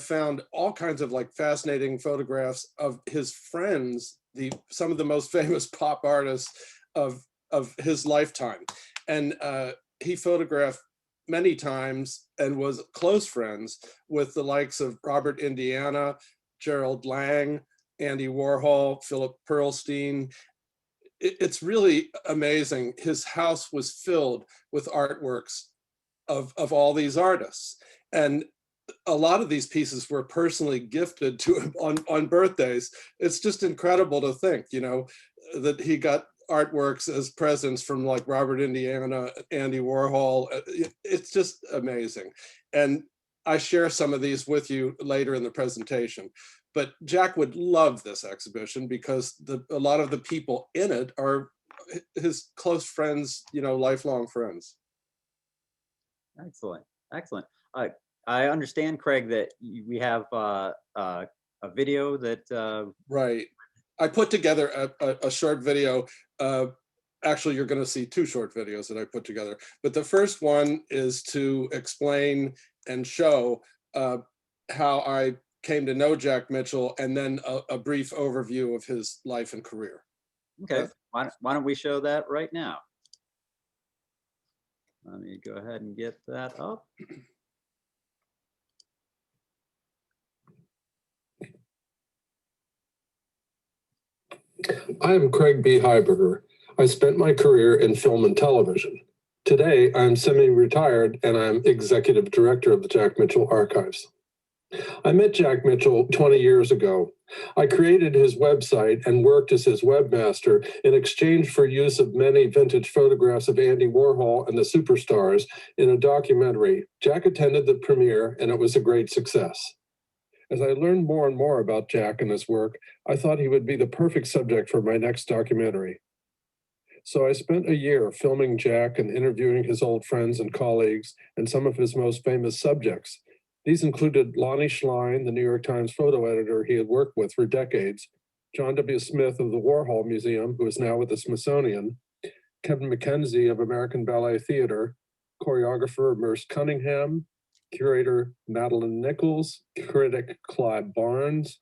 found all kinds of like fascinating photographs of his friends, some of the most famous pop artists of his lifetime. And he photographed many times and was close friends with the likes of Robert Indiana, Gerald Lang, Andy Warhol, Philip Pearlstein. It's really amazing. His house was filled with artworks of all these artists. And a lot of these pieces were personally gifted to him on birthdays. It's just incredible to think, that he got artworks as presents from like Robert Indiana, Andy Warhol. It's just amazing. And I share some of these with you later in the presentation. But Jack would love this exhibition because a lot of the people in it are his close friends, lifelong friends. Excellent, excellent. I understand, Craig, that we have a video that. Right. I put together a short video. Actually, you're going to see two short videos that I put together. But the first one is to explain and show how I came to know Jack Mitchell, and then a brief overview of his life and career. Okay, why don't we show that right now? Let me go ahead and get that up. I'm Craig B. Highberger. I spent my career in film and television. Today, I'm semi-retired and I'm executive director of the Jack Mitchell Archives. I met Jack Mitchell 20 years ago. I created his website and worked as his webmaster in exchange for use of many vintage photographs of Andy Warhol and the Superstars in a documentary. Jack attended the premiere and it was a great success. As I learned more and more about Jack and his work, I thought he would be the perfect subject for my next documentary. So I spent a year filming Jack and interviewing his old friends and colleagues and some of his most famous subjects. These included Lonnie Schlein, the New York Times photo editor he had worked with for decades, John W. Smith of the Warhol Museum, who is now with the Smithsonian, Kevin McKenzie of American Ballet Theater, choreographer Merce Cunningham, curator Madeline Nichols, critic Claude Barnes,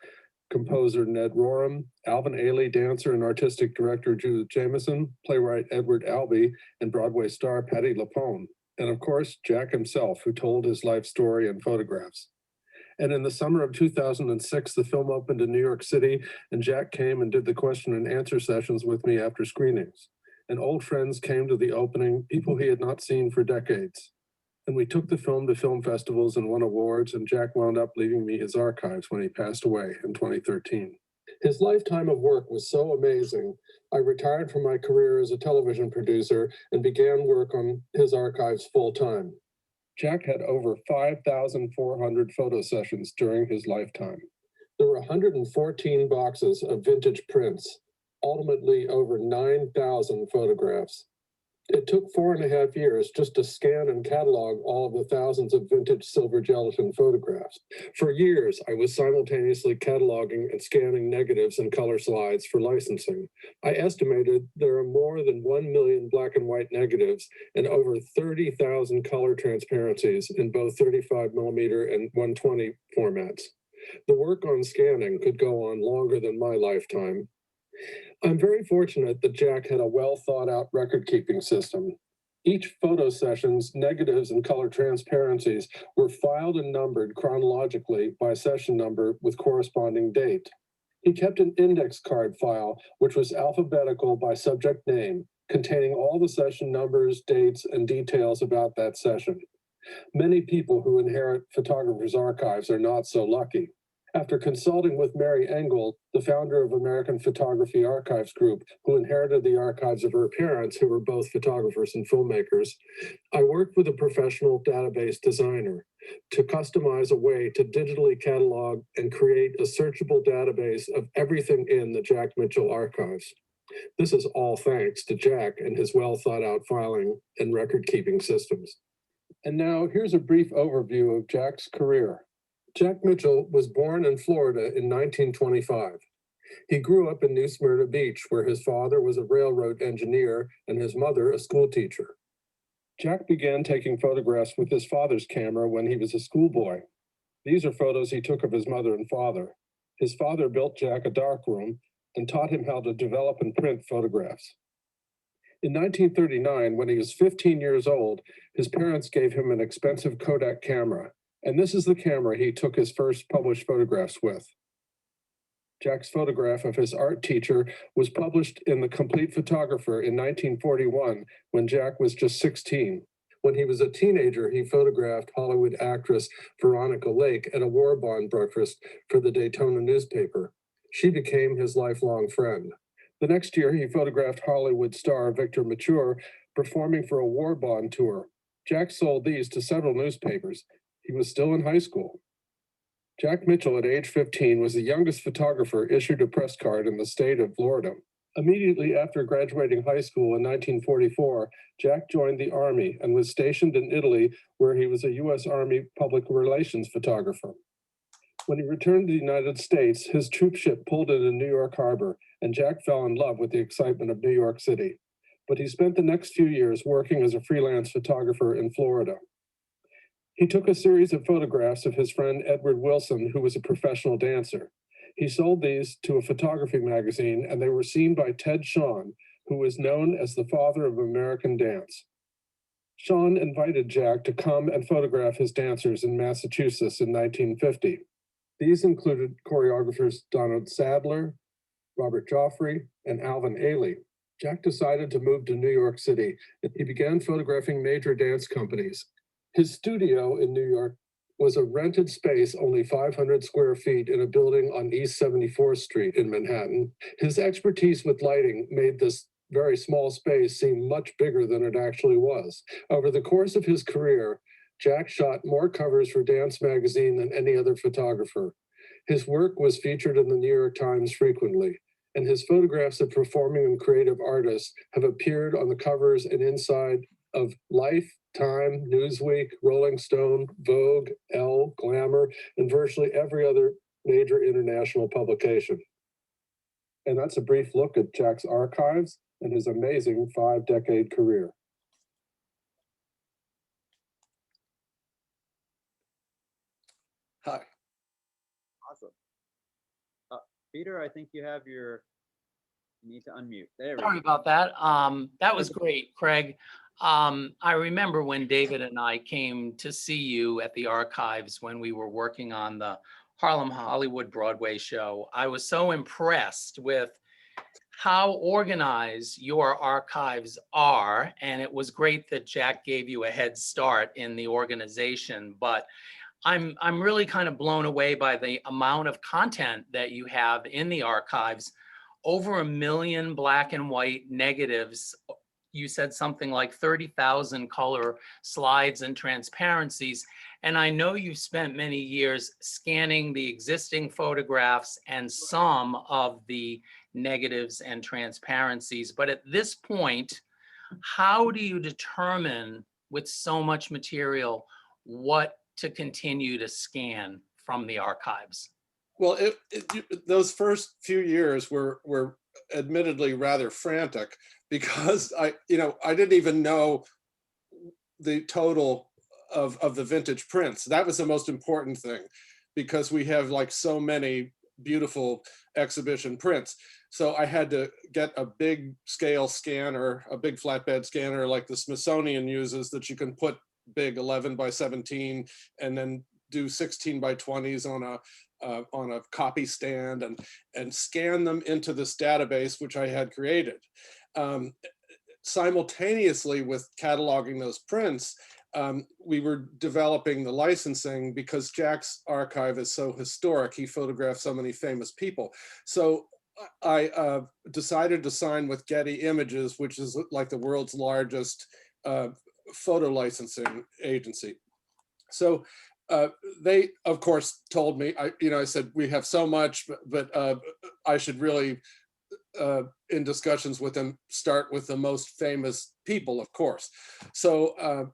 composer Ned Rorem, Alvin Ailey, dancer and artistic director Judith Jameson, playwright Edward Albee, and Broadway star Patti LuPone. And of course, Jack himself, who told his life story in photographs. And in the summer of 2006, the film opened in New York City, and Jack came and did the question and answer sessions with me after screenings. And old friends came to the opening, people he had not seen for decades. And we took the film to film festivals and won awards, and Jack wound up leaving me his archives when he passed away in 2013. His lifetime of work was so amazing, I retired from my career as a television producer and began work on his archives full-time. Jack had over 5,400 photo sessions during his lifetime. There were 114 boxes of vintage prints, ultimately over 9,000 photographs. It took 4.5 years just to scan and catalog all of the thousands of vintage silver gelatin photographs. For years, I was simultaneously cataloging and scanning negatives and color slides for licensing. I estimated there are more than 1 million black and white negatives and over 30,000 color transparencies in both 35 millimeter and 120 formats. The work on scanning could go on longer than my lifetime. I'm very fortunate that Jack had a well-thought-out record-keeping system. Each photo session's negatives and color transparencies were filed and numbered chronologically by session number with corresponding date. He kept an index card file, which was alphabetical by subject name, containing all the session numbers, dates, and details about that session. Many people who inherit photographers' archives are not so lucky. After consulting with Mary Engel, the founder of American Photography Archives Group, who inherited the archives of her parents, who were both photographers and filmmakers, I worked with a professional database designer to customize a way to digitally catalog and create a searchable database of everything in the Jack Mitchell archives. This is all thanks to Jack and his well-thought-out filing and record-keeping systems. And now here's a brief overview of Jack's career. Jack Mitchell was born in Florida in 1925. He grew up in New Smyrna Beach, where his father was a railroad engineer and his mother a school teacher. Jack began taking photographs with his father's camera when he was a schoolboy. These are photos he took of his mother and father. His father built Jack a darkroom and taught him how to develop and print photographs. In 1939, when he was 15 years old, his parents gave him an expensive Kodak camera, and this is the camera he took his first published photographs with. Jack's photograph of his art teacher was published in The Complete Photographer in 1941 when Jack was just 16. When he was a teenager, he photographed Hollywood actress Veronica Lake at a war bond breakfast for the Daytona newspaper. She became his lifelong friend. The next year, he photographed Hollywood star Victor Mature performing for a war bond tour. Jack sold these to several newspapers. He was still in high school. Jack Mitchell, at age 15, was the youngest photographer issued a press card in the state of Florida. Immediately after graduating high school in 1944, Jack joined the Army and was stationed in Italy, where he was a U.S. Army public relations photographer. When he returned to the United States, his troop ship pulled into New York Harbor, and Jack fell in love with the excitement of New York City. But he spent the next few years working as a freelance photographer in Florida. He took a series of photographs of his friend Edward Wilson, who was a professional dancer. He sold these to a photography magazine, and they were seen by Ted Shawn, who was known as the father of American dance. Shawn invited Jack to come and photograph his dancers in Massachusetts in 1950. These included choreographers Donald Sadler, Robert Joffrey, and Alvin Ailey. Jack decided to move to New York City, and he began photographing major dance companies. His studio in New York was a rented space only 500 square feet in a building on East 74th Street in Manhattan. His expertise with lighting made this very small space seem much bigger than it actually was. Over the course of his career, Jack shot more covers for Dance magazine than any other photographer. His work was featured in the New York Times frequently, and his photographs of performing and creative artists have appeared on the covers and inside of Life, Time, Newsweek, Rolling Stone, Vogue, Elle, Glamour, and virtually every other major international publication. And that's a brief look at Jack's archives and his amazing 5-decade career. Hi. Awesome. Peter, I think you need to unmute. There we Sorry go. about that. That was great, Craig. I remember when David and I came to see you at the archives when we were working on the Harlem Hollywood Broadway show. I was so impressed with how organized your archives are, and it was great that Jack gave you a head start in the organization. But I'm really kind of blown away by the amount of content that you have in the archives. Over 1 million black and white negatives. You said something like 30,000 color slides and transparencies. And I know you spent many years scanning the existing photographs and some of the negatives and transparencies. But at this point, how do you determine with so much material what to continue to scan from the archives? Well, those first few years were admittedly rather frantic because I didn't even know the total of the vintage prints. That was the most important thing because we have like so many beautiful exhibition prints. So I had to get a big scale scanner, a big flatbed scanner like the Smithsonian uses that you can put big 11 by 17 and then do 16 by 20s on a copy stand and scan them into this database, which I had created. Simultaneously with cataloging those prints, we were developing the licensing because Jack's archive is so historic. He photographed so many famous people. So I decided to sign with Getty Images, which is like the world's largest photo licensing agency. So they, of course, told me, I said, we have so much, but I should really, in discussions with them, start with the most famous people, of course. So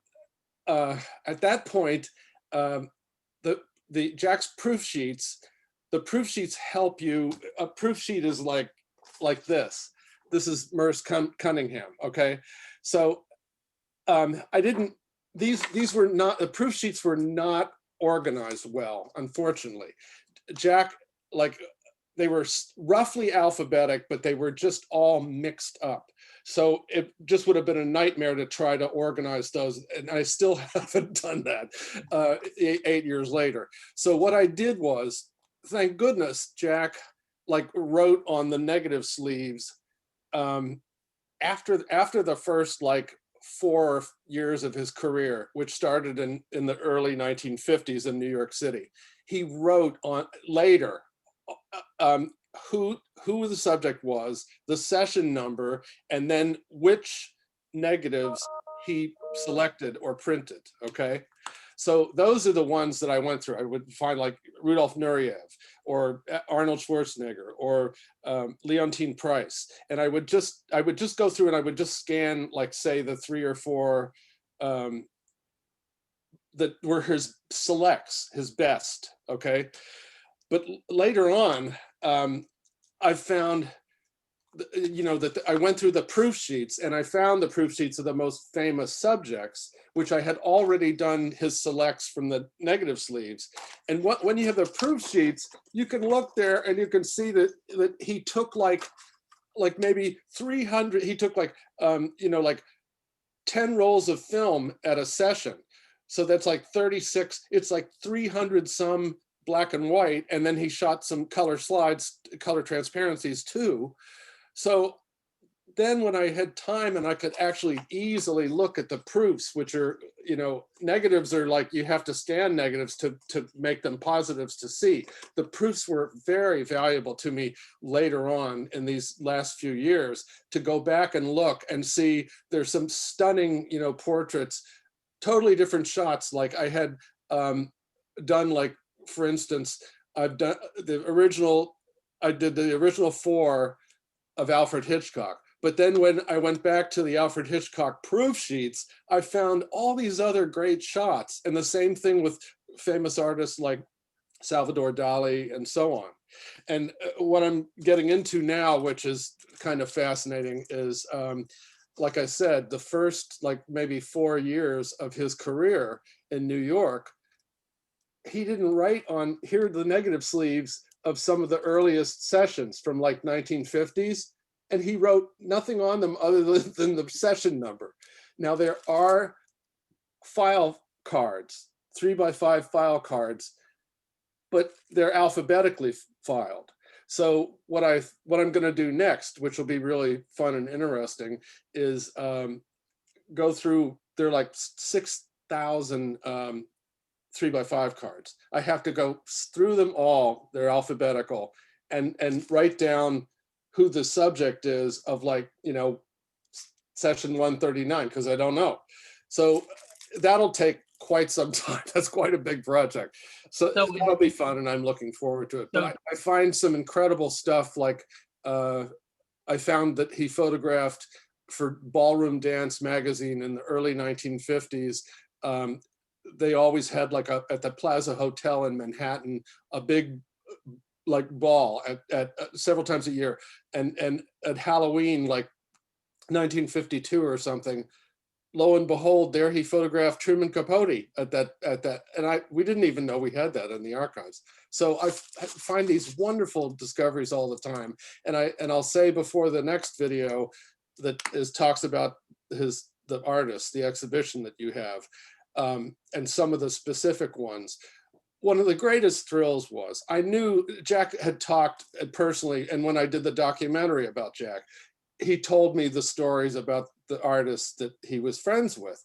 at that point, the Jack's proof sheets, the proof sheets help you. A proof sheet is like this. This is Merce Cunningham, okay? So I didn't, these were not, the proof sheets were not organized well, unfortunately. Jack, like, they were roughly alphabetic, but they were just all mixed up. So it just would have been a nightmare to try to organize those. And I still haven't done that 8 years later. So what I did was, thank goodness, Jack like wrote on the negative sleeves after the first like 4 years of his career, which started in the early 1950s in New York City. He wrote on later who the subject was, the session number, and then which negatives he selected or printed. Okay, so those are the ones that I went through. I would find like Rudolf Nureyev or Arnold Schwarzenegger or Leontine Price, and I would just go through and I would just scan, like, say, the 3 or 4 that were his selects, his best. Okay, but later on, I found, that I went through the proof sheets and I found the proof sheets of the most famous subjects, which I had already done his selects from the negative sleeves. And when you have the proof sheets, you can look there and you can see that he took like maybe 300, he took like 10 rolls of film at a session. So that's like 36, it's like 300 some black and white, and then he shot some color slides, color transparencies too. So then when I had time and I could actually easily look at the proofs, which are, negatives are like, you have to scan negatives to make them positives to see. The proofs were very valuable to me later on in these last few years, to go back and look and see there's some stunning, portraits, totally different shots. Like I had done, like, for instance, I did the original 4 of Alfred Hitchcock. But then when I went back to the Alfred Hitchcock proof sheets, I found all these other great shots. And the same thing with famous artists like Salvador Dali and so on. And what I'm getting into now, which is kind of fascinating, is, like I said, the first like maybe 4 years of his career in New York, he didn't write on, here are the negative sleeves of some of the earliest sessions from like 1950s, and he wrote nothing on them other than the session number. Now there are file cards, 3x5 file cards, but they're alphabetically filed. So what I'm going to do next, which will be really fun and interesting, is go through, they're like 6,000 3x5 cards. I have to go through them all, they're alphabetical, and write down who the subject is of, like, session 139, because I don't know. So that'll take quite some time. That's quite a big project. So that'll be fun, and I'm looking forward to it. But I find some incredible stuff, like I found that he photographed for Ballroom Dance magazine in the early 1950s. They always had, like, at the Plaza Hotel in Manhattan, a big like ball at several times a year, and at Halloween, like 1952 or something, lo and behold, there he photographed Truman Capote at that, and we didn't even know we had that in the archives. So I find these wonderful discoveries all the time, and I'll say before the next video that talks about the artist, the exhibition that you have, and some of the specific ones. One of the greatest thrills was, I knew Jack had talked personally, and when I did the documentary about Jack, he told me the stories about the artists that he was friends with,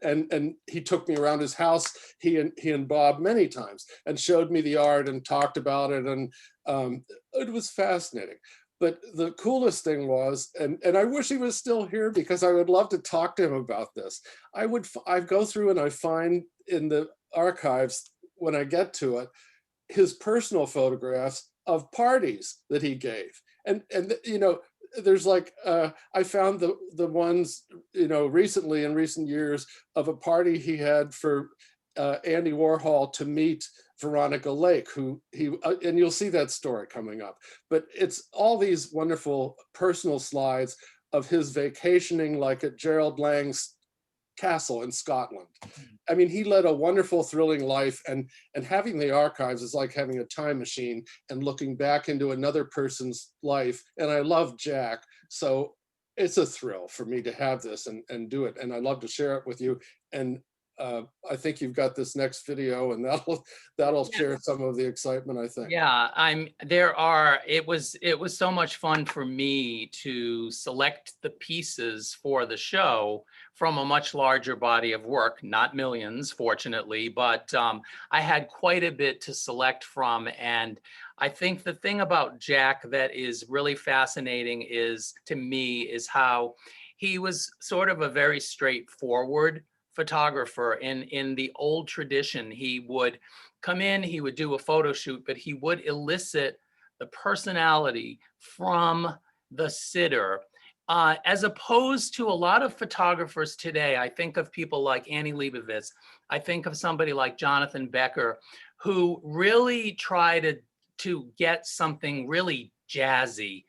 and he took me around his house, he and Bob, many times, and showed me the art and talked about it, and it was fascinating. But the coolest thing was, and I wish he was still here, because I would love to talk to him about this. I'd go through and I find in the archives, when I get to it, his personal photographs of parties that he gave. And there's like, I found the ones, recently, in recent years, of a party he had for Andy Warhol to meet Veronica Lake, who and you'll see that story coming up. But it's all these wonderful personal slides of his vacationing, like at Gerald Lang's castle in Scotland. I mean, he led a wonderful, thrilling life, and having the archives is like having a time machine and looking back into another person's life. And I love Jack, so it's a thrill for me to have this and do it. And I'd love to share it with you. And I think you've got this next video, and that'll share some of the excitement, I think. Yeah, it was so much fun for me to select the pieces for the show from a much larger body of work, not millions, fortunately, but I had quite a bit to select from. And I think the thing about Jack that is really fascinating to me is how he was sort of a very straightforward photographer. In the old tradition, he would come in, he would do a photo shoot, but he would elicit the personality from the sitter. As opposed to a lot of photographers today, I think of people like Annie Leibovitz, I think of somebody like Jonathan Becker, who really try to get something really jazzy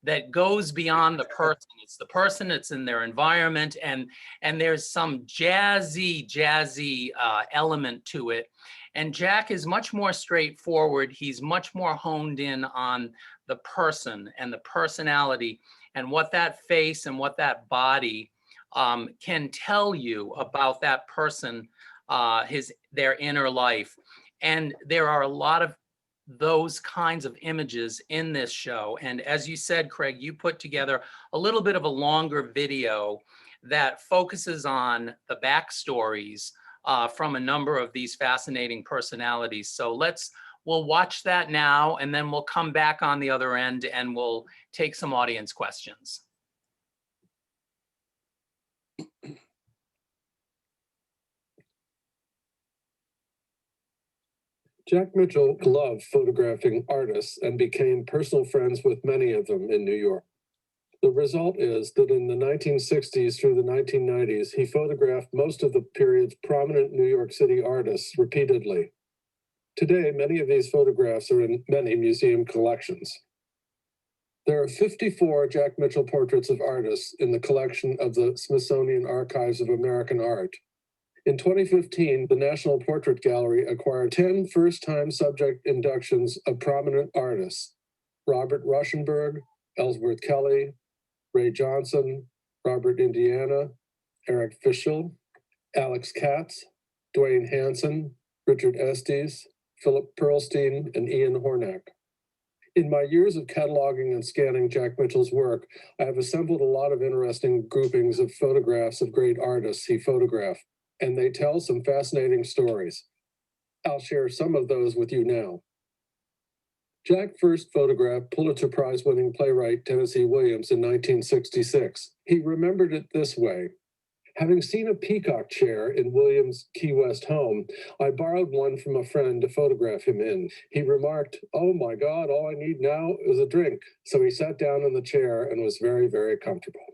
that goes beyond the person. It's the person, it's in their environment, and there's some jazzy element to it. And Jack is much more straightforward. He's much more honed in on the person and the personality and what that face and what that body can tell you about that person, their inner life. And there are a lot of those kinds of images in this show. And as you said, Craig, you put together a little bit of a longer video that focuses on the backstories from a number of these fascinating personalities. So we'll watch that now, and then we'll come back on the other end and we'll take some audience questions. Jack Mitchell loved photographing artists and became personal friends with many of them in New York. The result is that in the 1960s through the 1990s, he photographed most of the period's prominent New York City artists repeatedly. Today, many of these photographs are in many museum collections. There are 54 Jack Mitchell portraits of artists in the collection of the Smithsonian Archives of American Art. In 2015, the National Portrait Gallery acquired 10 first-time subject inductions of prominent artists: Robert Rauschenberg, Ellsworth Kelly, Ray Johnson, Robert Indiana, Eric Fischel, Alex Katz, Dwayne Hansen, Richard Estes, Philip Pearlstein, and Ian Hornack. In my years of cataloging and scanning Jack Mitchell's work, I have assembled a lot of interesting groupings of photographs of great artists he photographed, and they tell some fascinating stories. I'll share some of those with you now. Jack first photographed Pulitzer Prize-winning playwright Tennessee Williams in 1966. He remembered it this way: having seen a peacock chair in Williams' Key West home, I borrowed one from a friend to photograph him in. He remarked, "Oh my God, all I need now is a drink." So he sat down in the chair and was very, very comfortable.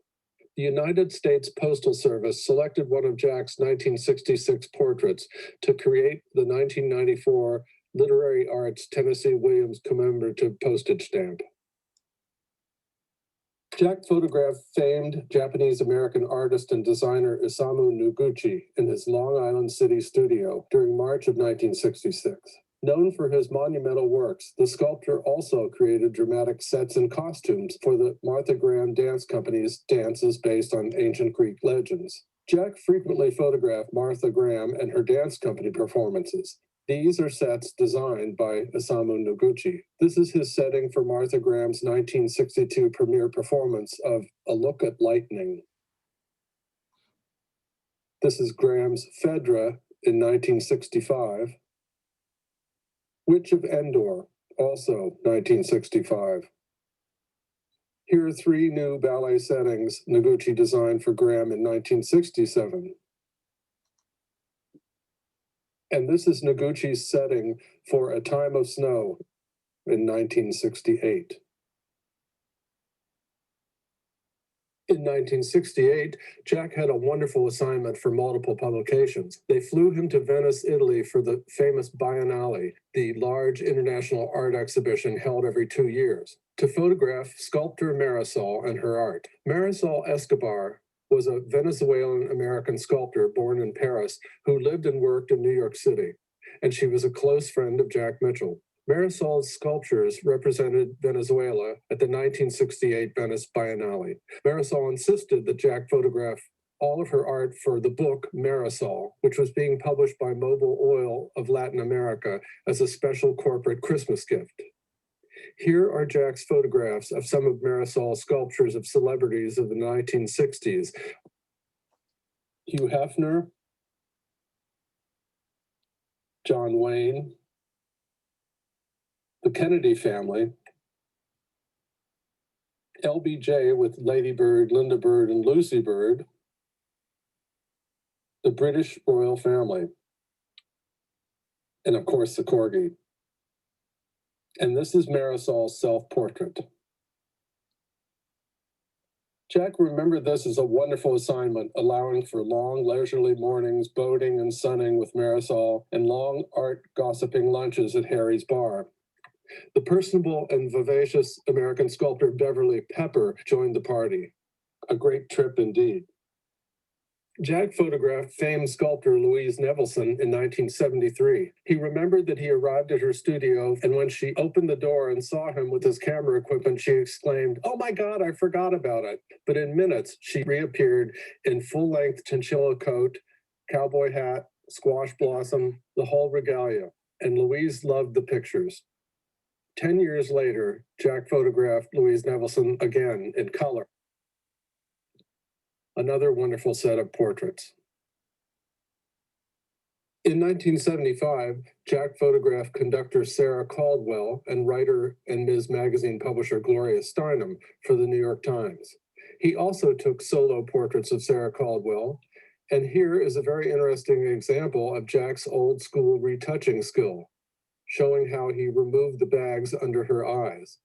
The United States Postal Service selected one of Jack's 1966 portraits to create the 1994 Literary Arts Tennessee Williams commemorative postage stamp. Jack photographed famed Japanese-American artist and designer Isamu Noguchi in his Long Island City studio during March of 1966. Known for his monumental works, the sculptor also created dramatic sets and costumes for the Martha Graham Dance Company's dances based on ancient Greek legends. Jack frequently photographed Martha Graham and her dance company performances. These are sets designed by Isamu Noguchi. This is his setting for Martha Graham's 1962 premiere performance of A Look at Lightning. This is Graham's Phaedra in 1965. Witch of Endor, also 1965. Here are 3 new ballet settings Noguchi designed for Graham in 1967. And this is Noguchi's setting for A Time of Snow in 1968. In 1968, Jack had a wonderful assignment for multiple publications. They flew him to Venice, Italy for the famous Biennale, the large international art exhibition held every 2 years, to photograph sculptor Marisol and her art. Marisol Escobar was a Venezuelan-American sculptor born in Paris who lived and worked in New York City, and she was a close friend of Jack Mitchell. Marisol's sculptures represented Venezuela at the 1968 Venice Biennale. Marisol insisted that Jack photograph all of her art for the book Marisol, which was being published by Mobil Oil of Latin America as a special corporate Christmas gift. Here are Jack's photographs of some of Marisol's sculptures of celebrities of the 1960s. Hugh Hefner, John Wayne, the Kennedy family, LBJ with Lady Bird, Linda Bird, and Lucy Bird, the British royal family, and of course the Corgi. And this is Marisol's self-portrait. Jack remembered this as a wonderful assignment, allowing for long, leisurely mornings, boating and sunning with Marisol, and long art gossiping lunches at Harry's bar. The personable and vivacious American sculptor Beverly Pepper joined the party. A great trip indeed. Jack photographed famed sculptor Louise Nevelson in 1973. He remembered that he arrived at her studio, and when she opened the door and saw him with his camera equipment, she exclaimed, "Oh my God, I forgot about it." But in minutes, she reappeared in full-length chinchilla coat, cowboy hat, squash blossom, the whole regalia, and Louise loved the pictures. 10 years later, Jack photographed Louise Nevelson again in color. Another wonderful set of portraits. In 1975, Jack photographed conductor Sarah Caldwell and writer and Ms. Magazine publisher Gloria Steinem for the New York Times. He also took solo portraits of Sarah Caldwell, and here is a very interesting example of Jack's old school retouching skill, showing how he removed the bags under her eyes.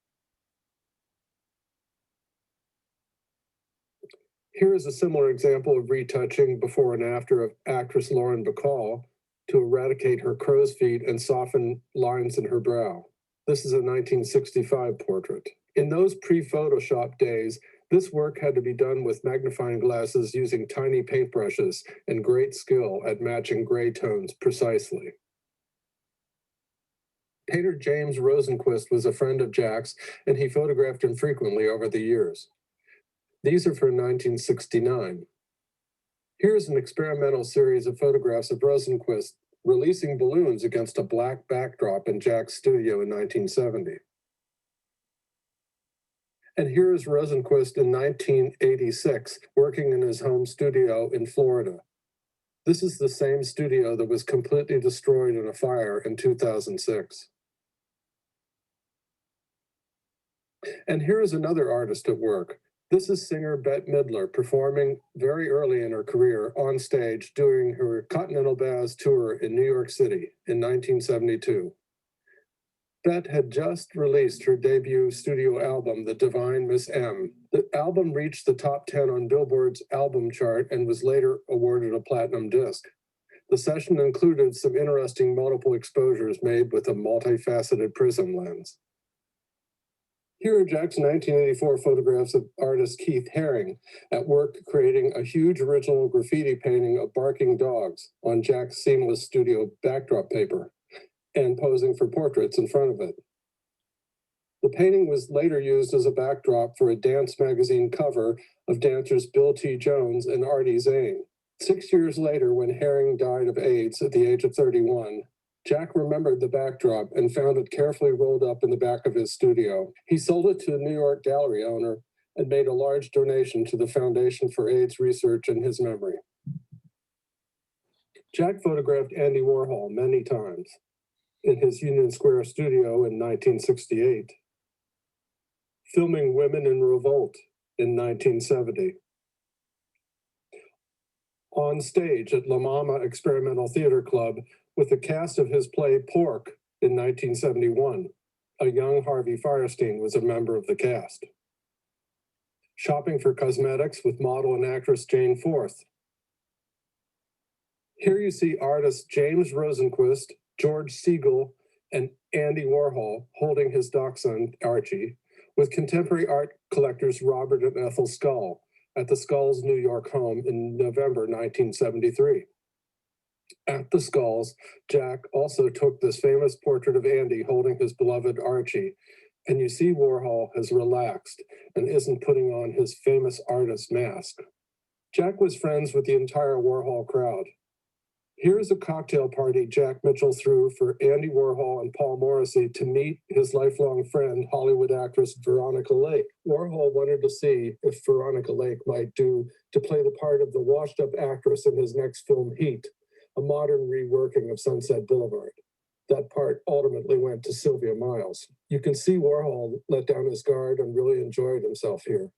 Here is a similar example of retouching before and after of actress Lauren Bacall to eradicate her crow's feet and soften lines in her brow. This is a 1965 portrait. In those pre-Photoshop days, this work had to be done with magnifying glasses using tiny paintbrushes and great skill at matching gray tones precisely. Painter James Rosenquist was a friend of Jack's, and he photographed him frequently over the years. These are from 1969. Here's an experimental series of photographs of Rosenquist releasing balloons against a black backdrop in Jack's studio in 1970. And here is Rosenquist in 1986, working in his home studio in Florida. This is the same studio that was completely destroyed in a fire in 2006. And here is another artist at work. This is singer Bette Midler performing very early in her career on stage during her Continental Baths tour in New York City in 1972. Bette had just released her debut studio album, The Divine Miss M. The album reached the top 10 on Billboard's album chart and was later awarded a platinum disc. The session included some interesting multiple exposures made with a multifaceted prism lens. Here are Jack's 1984 photographs of artist Keith Haring at work creating a huge original graffiti painting of barking dogs on Jack's seamless studio backdrop paper and posing for portraits in front of it. The painting was later used as a backdrop for a dance magazine cover of dancers Bill T. Jones and Artie Zane. 6 years later, when Haring died of AIDS at the age of 31, Jack remembered the backdrop and found it carefully rolled up in the back of his studio. He sold it to a New York gallery owner and made a large donation to the Foundation for AIDS Research in his memory. Jack photographed Andy Warhol many times in his Union Square studio in 1968, filming Women in Revolt in 1970, on stage at La Mama Experimental Theater Club with the cast of his play Pork in 1971. A young Harvey Fierstein was a member of the cast. Shopping for cosmetics with model and actress Jane Forth. Here you see artists James Rosenquist, George Siegel, and Andy Warhol holding his dachshund, Archie, with contemporary art collectors Robert and Ethel Scull, at the Skulls New York home in November 1973. At the Skulls, Jack also took this famous portrait of Andy holding his beloved Archie, and you see Warhol has relaxed and isn't putting on his famous artist mask. Jack was friends with the entire Warhol crowd. Here's a cocktail party Jack Mitchell threw for Andy Warhol and Paul Morrissey to meet his lifelong friend, Hollywood actress Veronica Lake. Warhol wanted to see if Veronica Lake might do to play the part of the washed-up actress in his next film, Heat, a modern reworking of Sunset Boulevard. That part ultimately went to Sylvia Miles. You can see Warhol let down his guard and really enjoyed himself here.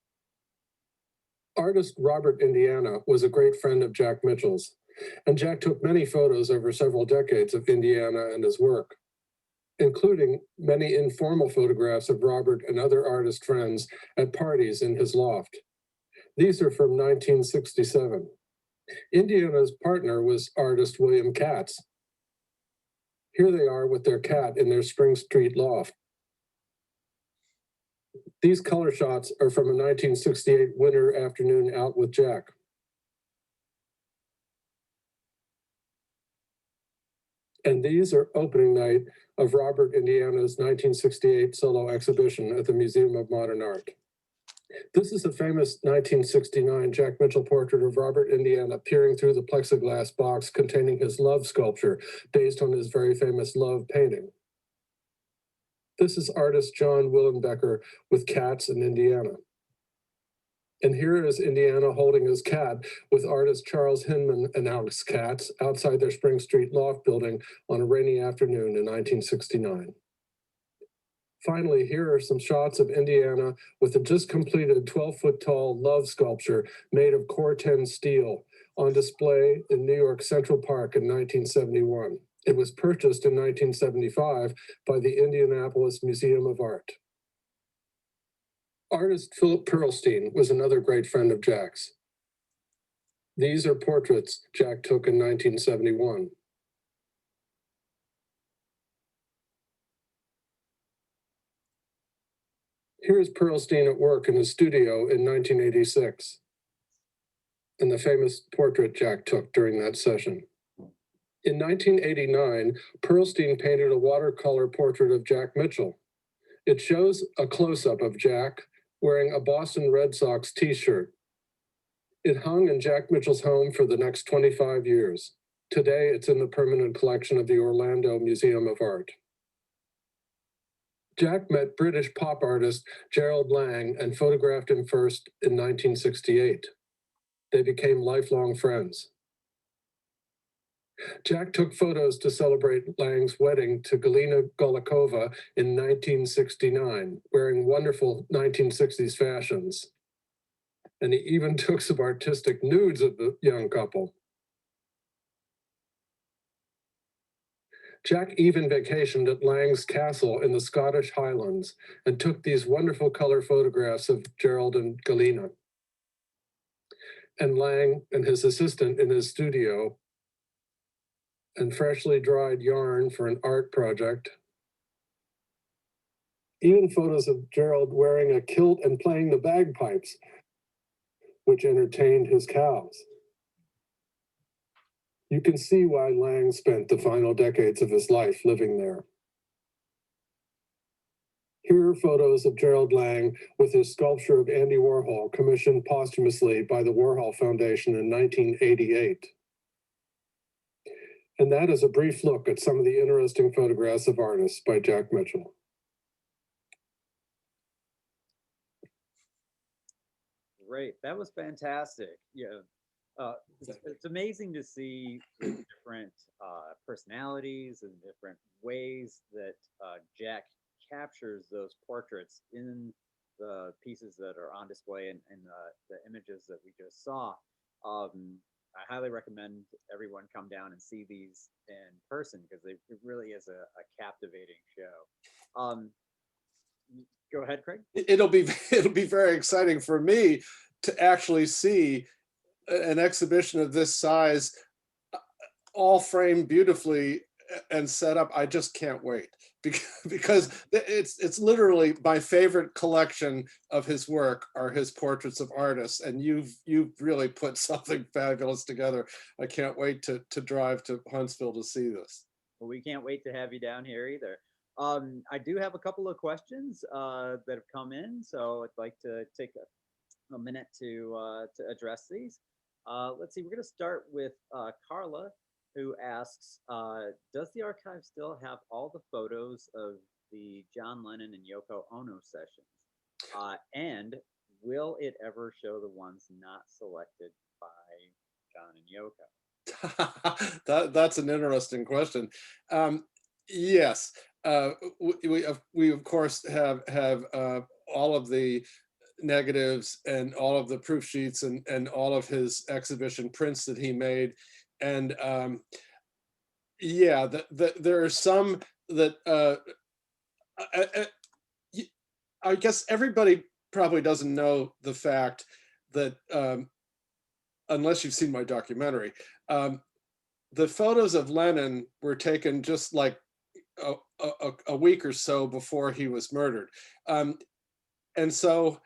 Artist Robert Indiana was a great friend of Jack Mitchell's, and Jack took many photos over several decades of Indiana and his work, including many informal photographs of Robert and other artist friends at parties in his loft. These are from 1967. Indiana's partner was artist William Katz. Here they are with their cat in their Spring Street loft. These color shots are from a 1968 winter afternoon out with Jack. And these are opening night of Robert Indiana's 1968 solo exhibition at the Museum of Modern Art. This is a famous 1969 Jack Mitchell portrait of Robert Indiana peering through the plexiglass box containing his love sculpture based on his very famous love painting. This is artist John Willenbecker with Katz in Indiana. And here is Indiana holding his cat with artist Charles Hinman and Alex Katz outside their Spring Street loft building on a rainy afternoon in 1969. Finally, here are some shots of Indiana with a just completed 12-foot-tall love sculpture made of Corten steel on display in New York Central Park in 1971. It was purchased in 1975 by the Indianapolis Museum of Art. Artist Philip Perlstein was another great friend of Jack's. These are portraits Jack took in 1971. Here's Perlstein at work in his studio in 1986, and the famous portrait Jack took during that session. In 1989, Perlstein painted a watercolor portrait of Jack Mitchell. It shows a close-up of Jack wearing a Boston Red Sox t-shirt. It hung in Jack Mitchell's home for the next 25 years. Today, it's in the permanent collection of the Orlando Museum of Art. Jack met British pop artist Gerald Lang and photographed him first in 1968. They became lifelong friends. Jack took photos to celebrate Lang's wedding to Galina Golikova in 1969, wearing wonderful 1960s fashions. And he even took some artistic nudes of the young couple. Jack even vacationed at Lang's castle in the Scottish Highlands and took these wonderful color photographs of Gerald and Galina. And Lang and his assistant in his studio, and freshly dried yarn for an art project. Even photos of Gerald wearing a kilt and playing the bagpipes, which entertained his cows. You can see why Lang spent the final decades of his life living there. Here are photos of Gerald Lang with his sculpture of Andy Warhol, commissioned posthumously by the Warhol Foundation in 1988. And that is a brief look at some of the interesting photographs of artists by Jack Mitchell. Great, that was fantastic. Yeah, it's amazing to see the different personalities and different ways that Jack captures those portraits in the pieces that are on display and the images that we just saw. I highly recommend everyone come down and see these in person because it really is a captivating show. Go ahead, Craig. It'll be very exciting for me to actually see an exhibition of this size, all framed beautifully and set up. I just can't wait because it's literally my favorite collection of his work are his portraits of artists, and you've really put something fabulous together. I can't wait to drive to Huntsville to see this. Well, we can't wait to have you down here either. I do have a couple of questions that have come in, so I'd like to take a minute to address these. Let's see, we're going to start with Carla, who asks, does the archive still have all the photos of the John Lennon and Yoko Ono sessions? And will it ever show the ones not selected by John and Yoko? That's an interesting question. Yes, we of course have all of the negatives and all of the proof sheets and all of his exhibition prints that he made, and yeah, there are some that I guess everybody probably doesn't know the fact that unless you've seen my documentary, the photos of Lennon were taken just like a week or so before he was murdered. And so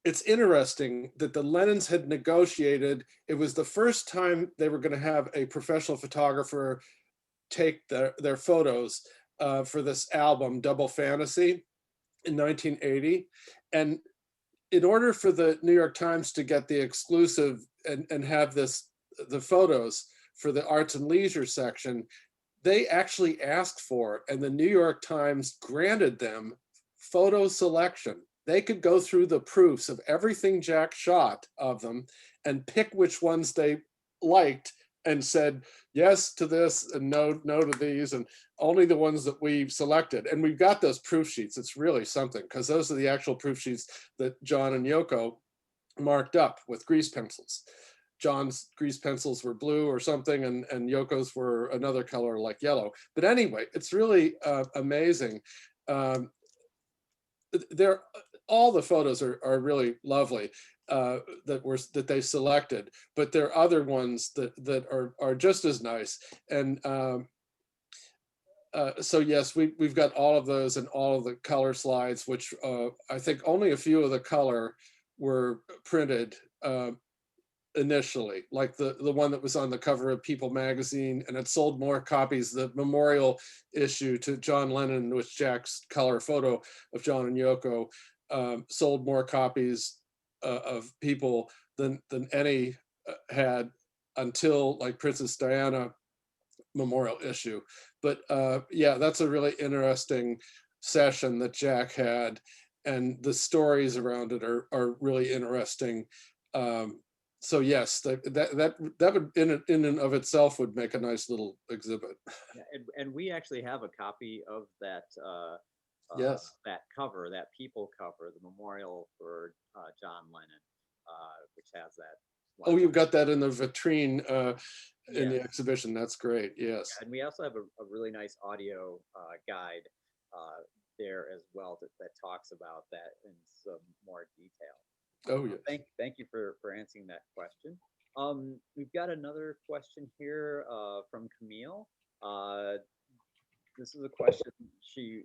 it's interesting that the Lennons had negotiated. It was the first time they were going to have a professional photographer take their photos for this album, Double Fantasy, in 1980. And in order for the New York Times to get the exclusive and have the photos for the arts and leisure section, they actually asked for, and the New York Times granted them, photo selection. They could go through the proofs of everything Jack shot of them and pick which ones they liked and said yes to this and no to these, and only the ones that we've selected. And we've got those proof sheets. It's really something, because those are the actual proof sheets that John and Yoko marked up with grease pencils. John's grease pencils were blue or something, and Yoko's were another color like yellow. But anyway, it's really amazing. All the photos are really lovely that they selected, but there are other ones that are just as nice. And so yes, we've got all of those and all of the color slides, which I think only a few of the color were printed initially, like the one that was on the cover of People magazine, and it sold more copies. The memorial issue to John Lennon, with Jack's color photo of John and Yoko, sold more copies of People than any had until like Princess Diana memorial issue. But yeah, that's a really interesting session that Jack had, and the stories around it are really interesting. So yes, that would in and of itself would make a nice little exhibit. Yeah, and we actually have a copy of that. Yes, that cover, that People cover, the memorial for John Lennon, which has that. Oh, you've got that in the vitrine in the Yes. exhibition. That's great. Yes. And we also have a really nice audio guide there as well that talks about that in some more detail. Oh yes. Thank you for answering that question. We've got another question here from Camille. This is a question she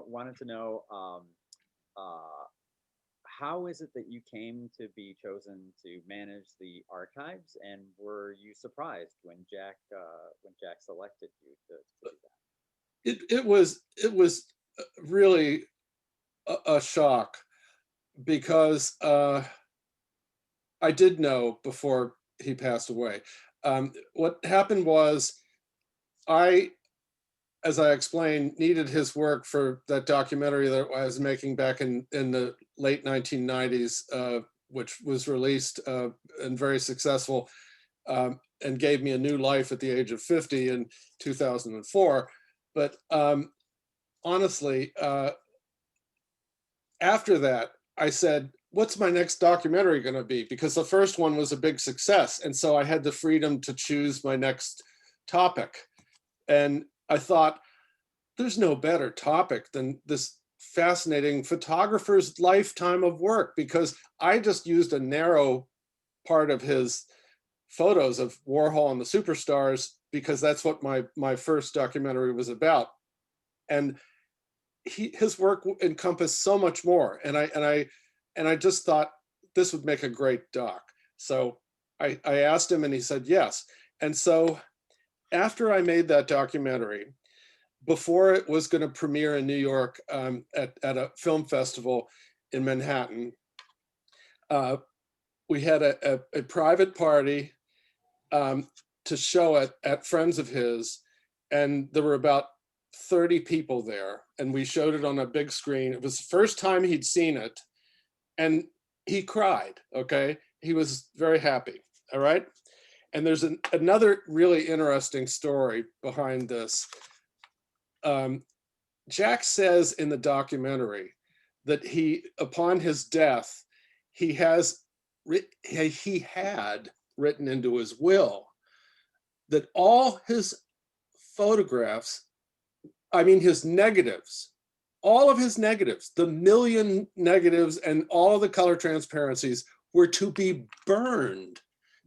wanted to know. How is it that you came to be chosen to manage the archives, and were you surprised when Jack selected you to do that? It was really a shock, because I did know before he passed away. What happened was, as I explained, needed his work for that documentary that I was making back in the late 1990s, which was released and very successful, and gave me a new life at the age of 50 in 2004. But honestly, after that, I said, what's my next documentary going to be? Because the first one was a big success. And so I had the freedom to choose my next topic. And I thought, there's no better topic than this fascinating photographer's lifetime of work, because I just used a narrow part of his photos of Warhol and the superstars because that's what my first documentary was about. And his work encompassed so much more. And I just thought this would make a great doc. So I asked him and he said yes. And so after I made that documentary, before it was going to premiere in New York at a film festival in Manhattan, we had a private party to show it at friends of his. And there were about 30 people there. And we showed it on a big screen. It was the first time he'd seen it. And he cried, okay? He was very happy, all right? And there's another really interesting story behind this. Jack says in the documentary that upon his death, he had written into his will that all his photographs, I mean his negatives, all of his negatives, the million negatives and all of the color transparencies were to be burned,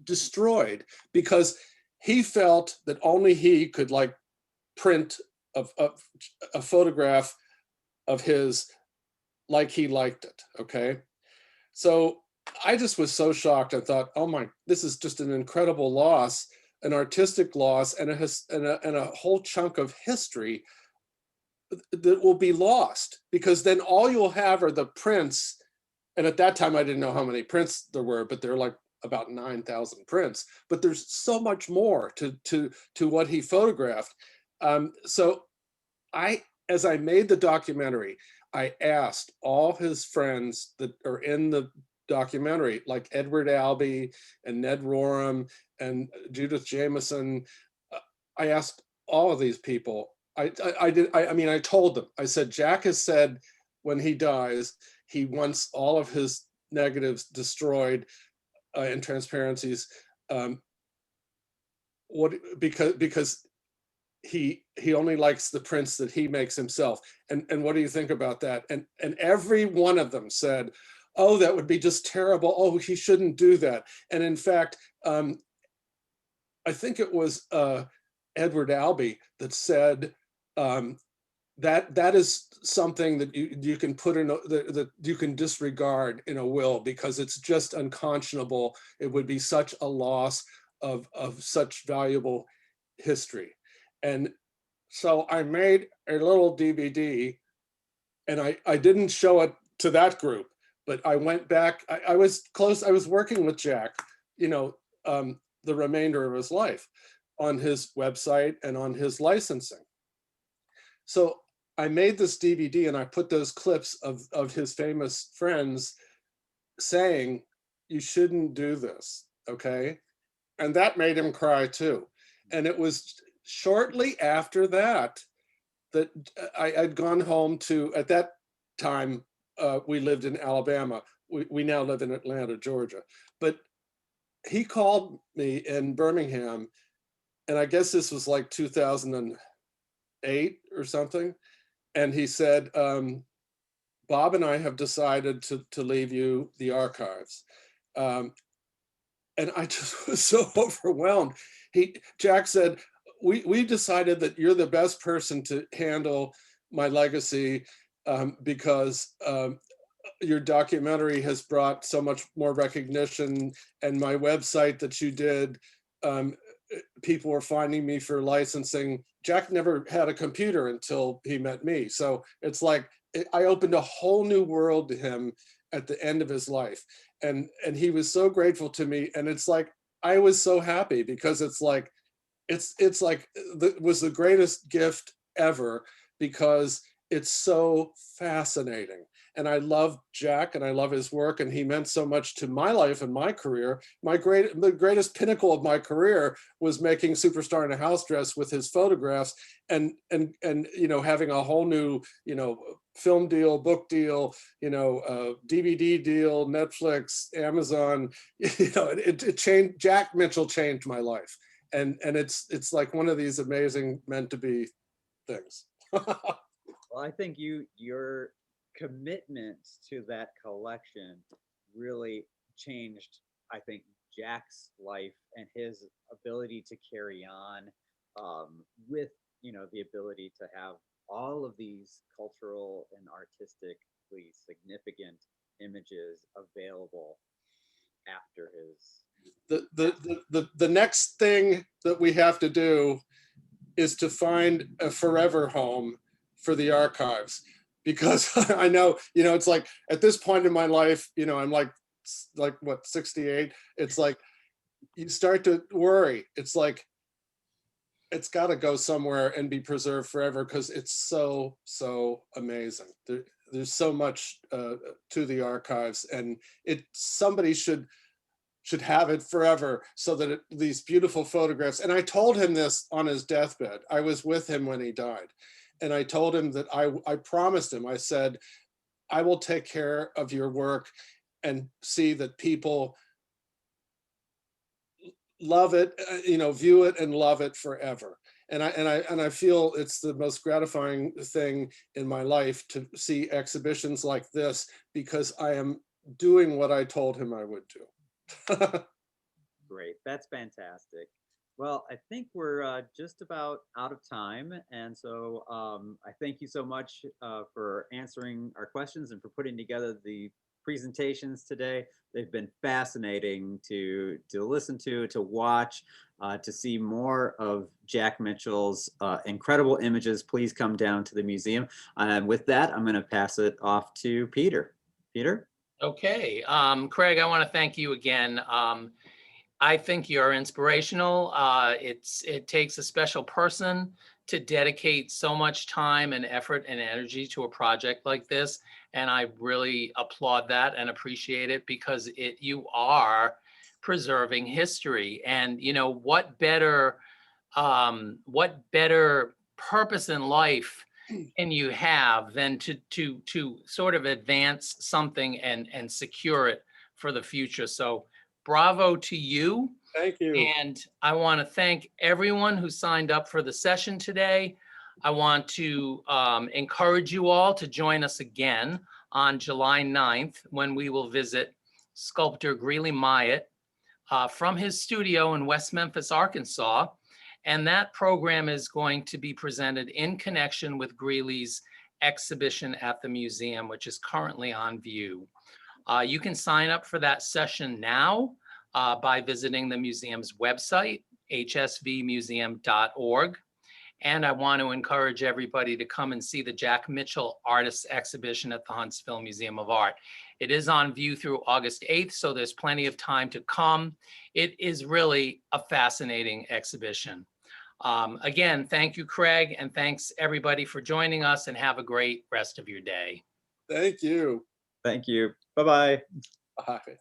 destroyed, because he felt that only he could like print a photograph of his like he liked it, okay? So I just was so shocked. I thought, oh my, this is just an incredible loss, an artistic loss, and a whole chunk of history that will be lost, because then all you'll have are the prints. And at that time, I didn't know how many prints there were, but there are like about 9,000 prints. But there's so much more to what he photographed. So as I made the documentary, I asked all his friends that are in the documentary, like Edward Albee and Ned Rorem and Judith Jameson. I asked all of these people. I told them, I said, Jack has said when he dies, he wants all of his negatives destroyed and transparencies. Because he only likes the prints that he makes himself. And what do you think about that? And every one of them said, oh, that would be just terrible. Oh, he shouldn't do that. And in fact, I think it was Edward Albee that said that is something that you can put in that you can disregard in a will, because it's just unconscionable. It would be such a loss of such valuable history. And so I made a little DVD, and I didn't show it to that group, but I went back. I was close. I was working with Jack, the remainder of his life on his website and on his licensing. So I made this DVD and I put those clips of his famous friends saying, you shouldn't do this, okay? And that made him cry too. And it was shortly after that I'd gone home to, at that time, we lived in Alabama. We now live in Atlanta, Georgia. But he called me in Birmingham, and I guess this was like 2008 or something. And he said, Bob and I have decided to leave you the archives. And I just was so overwhelmed. Jack said, we decided that you're the best person to handle my legacy because your documentary has brought so much more recognition, and my website that you did, people were finding me for licensing. Jack never had a computer until he met me. So it's like, I opened a whole new world to him at the end of his life. And he was so grateful to me. And it's like, I was so happy, because it's like, it's like, it was the greatest gift ever, because it's so fascinating. And I love Jack and I love his work, and he meant so much to my life and my career. The greatest pinnacle of my career was making Superstar in a House Dress with his photographs, and having a whole new, film deal, book deal, DVD deal, Netflix, Amazon. It changed. Jack Mitchell changed my life, and it's like one of these amazing meant to be things. Well, I think your commitment to that collection really changed, I think, Jack's life and his ability to carry on with, the ability to have all of these cultural and artistically significant images available after his. The next thing that we have to do is to find a forever home for the archives, because I know, it's like at this point in my life, I'm like what, 68. It's like you start to worry. It's like it's got to go somewhere and be preserved forever, because it's so amazing. There's so much to the archives, and somebody should have it forever, so that these beautiful photographs. And I told him this on his deathbed. I was with him when he died, and I told him that I promised him, I said, I will take care of your work and see that people love it, view it and love it forever. And I feel it's the most gratifying thing in my life to see exhibitions like this, because I am doing what I told him I would do. Great, that's fantastic. Well, I think we're just about out of time, and so I thank you so much for answering our questions and for putting together the presentations today. They've been fascinating to listen to watch, to see more of Jack Mitchell's incredible images. Please come down to the museum. And with that, I'm going to pass it off to Peter. Peter? Okay, Craig, I want to thank you again. I think you're inspirational. It takes a special person to dedicate so much time and effort and energy to a project like this. And I really applaud that and appreciate it, because you are preserving history. And what better purpose in life can you have than to sort of advance something and secure it for the future. So bravo to you. Thank you. And I want to thank everyone who signed up for the session today. I want to encourage you all to join us again on July 9th, when we will visit sculptor Greeley Myatt from his studio in West Memphis, Arkansas. And that program is going to be presented in connection with Greeley's exhibition at the museum, which is currently on view. You can sign up for that session now by visiting the museum's website, hsvmuseum.org. And I want to encourage everybody to come and see the Jack Mitchell Artists Exhibition at the Huntsville Museum of Art. It is on view through August 8th, so there's plenty of time to come. It is really a fascinating exhibition. Again, thank you, Craig, and thanks everybody for joining us, and have a great rest of your day. Thank you. Thank you. Bye-bye. Bye.